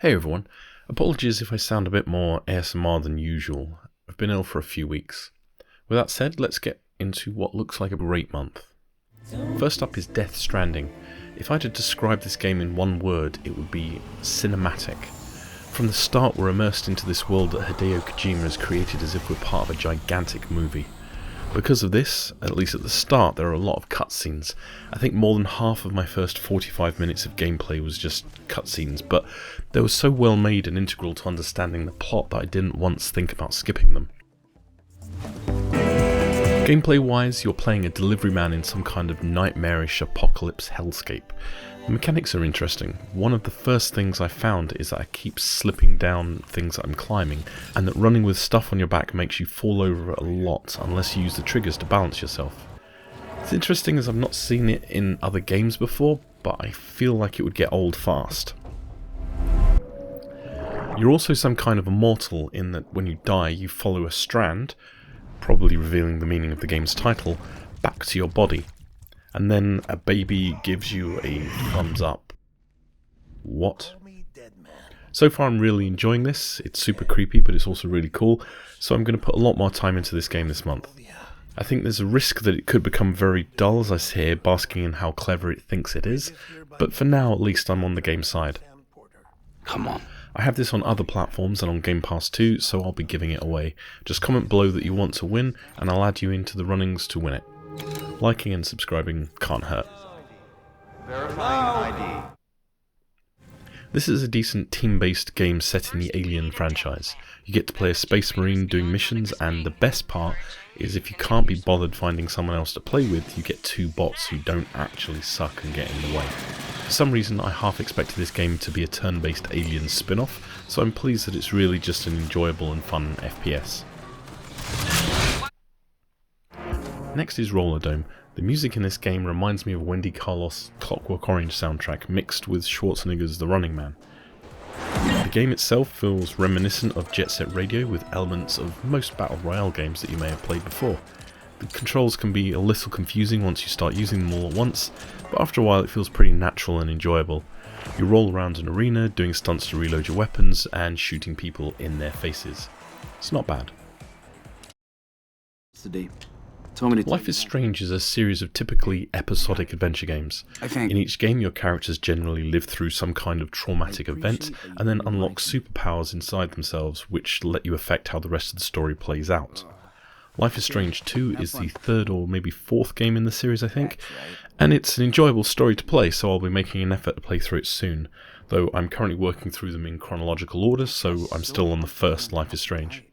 Hey everyone, apologies if I sound a bit more ASMR than usual. I've been ill for a few weeks. With that said, let's get into what looks like a great month. First up is Death Stranding. If I had to describe this game in one word, it would be cinematic. From the start, we're immersed into this world that Hideo Kojima has created as if we're part of a gigantic movie. Because of this, at least at the start, there are a lot of cutscenes. I think more than half of my first 45 minutes of gameplay was just cutscenes, but they were so well made and integral to understanding the plot that I didn't once think about skipping them. Gameplay wise, you're playing a delivery man in some kind of nightmarish apocalypse hellscape. The mechanics are interesting. One of the first things I found is that I keep slipping down things that I'm climbing, and that running with stuff on your back makes you fall over a lot unless you use the triggers to balance yourself. It's interesting as I've not seen it in other games before, but I feel like it would get old fast. You're also some kind of immortal in that when you die you follow a strand, probably revealing the meaning of the game's title, back to your body. And then a baby gives you a thumbs up. What? So far I'm really enjoying this. It's super creepy, but it's also really cool, so I'm going to put a lot more time into this game this month. I think there's a risk that it could become very dull as I sit here basking in how clever it thinks it is, but for now at least I'm on the game side. Come on. I have this on other platforms and on Game Pass too, so I'll be giving it away. Just comment below that you want to win, and I'll add you into the runnings to win it. Liking and subscribing can't hurt. Verifying ID. This is a decent team-based game set in the Alien franchise. You get to play a space marine doing missions, and the best part is if you can't be bothered finding someone else to play with, you get two bots who don't actually suck and get in the way. For some reason I half expected this game to be a turn-based Alien spin-off, so I'm pleased that it's really just an enjoyable and fun FPS. Next is Rollerdrome. The music in this game reminds me of Wendy Carlos' Clockwork Orange soundtrack mixed with Schwarzenegger's The Running Man. The game itself feels reminiscent of Jet Set Radio with elements of most Battle Royale games that you may have played before. The controls can be a little confusing once you start using them all at once, but after a while it feels pretty natural and enjoyable. You roll around an arena, doing stunts to reload your weapons and shooting people in their faces. It's not bad. Life is Strange is a series of typically episodic adventure games. In each game your characters generally live through some kind of traumatic event and then unlock superpowers inside themselves which let you affect how the rest of the story plays out. Life is Strange 2 is the third or maybe fourth game in the series I think, and it's an enjoyable story to play, so I'll be making an effort to play through it soon, though I'm currently working through them in chronological order, so I'm still on the first Life is Strange.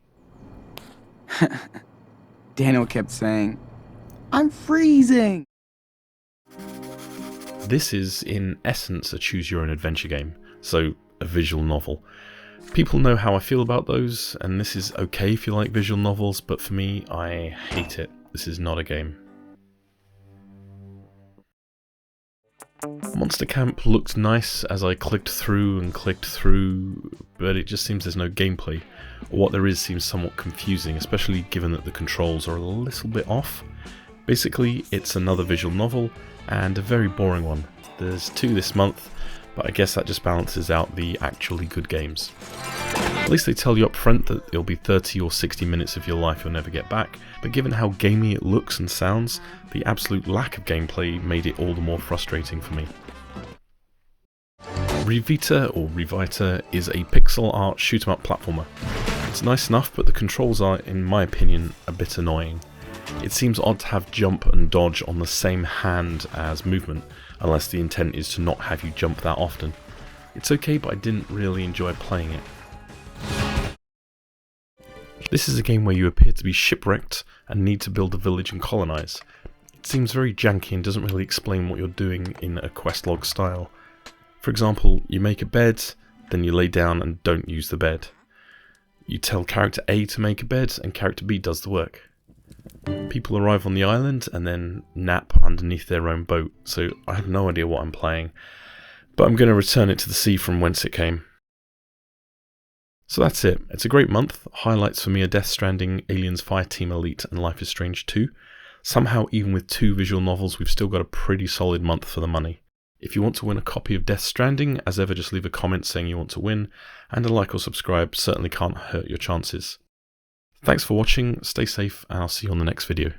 Daniel kept saying, "I'm freezing!" This is, in essence, a choose-your-own-adventure game, so a visual novel. People know how I feel about those, and this is okay if you like visual novels, but for me, I hate it. This is not a game. Monster Camp looked nice as I clicked through, but it just seems there's no gameplay. Or what there is seems somewhat confusing, especially given that the controls are a little bit off. Basically, it's another visual novel, and a very boring one. There's 2 this month, but I guess that just balances out the actually good games. At least they tell you up front that it'll be 30 or 60 minutes of your life you'll never get back, but given how gamey it looks and sounds, the absolute lack of gameplay made it all the more frustrating for me. Revita, or Revita, is a pixel art shoot-'em-up platformer. It's nice enough, but the controls are, in my opinion, a bit annoying. It seems odd to have jump and dodge on the same hand as movement, unless the intent is to not have you jump that often. It's okay, but I didn't really enjoy playing it. This is a game where you appear to be shipwrecked and need to build a village and colonize. It seems very janky and doesn't really explain what you're doing in a questlog style. For example, you make a bed, then you lay down and don't use the bed. You tell character A to make a bed and character B does the work. People arrive on the island and then nap underneath their own boat, so I have no idea what I'm playing, but I'm going to return it to the sea from whence it came. So that's it. It's a great month. Highlights for me are Death Stranding, Aliens Fireteam Elite and Life is Strange 2. Somehow, even with 2 visual novels, we've still got a pretty solid month for the money. If you want to win a copy of Death Stranding, as ever, just leave a comment saying you want to win, and a like or subscribe certainly can't hurt your chances. Thanks for watching, stay safe, and I'll see you on the next video.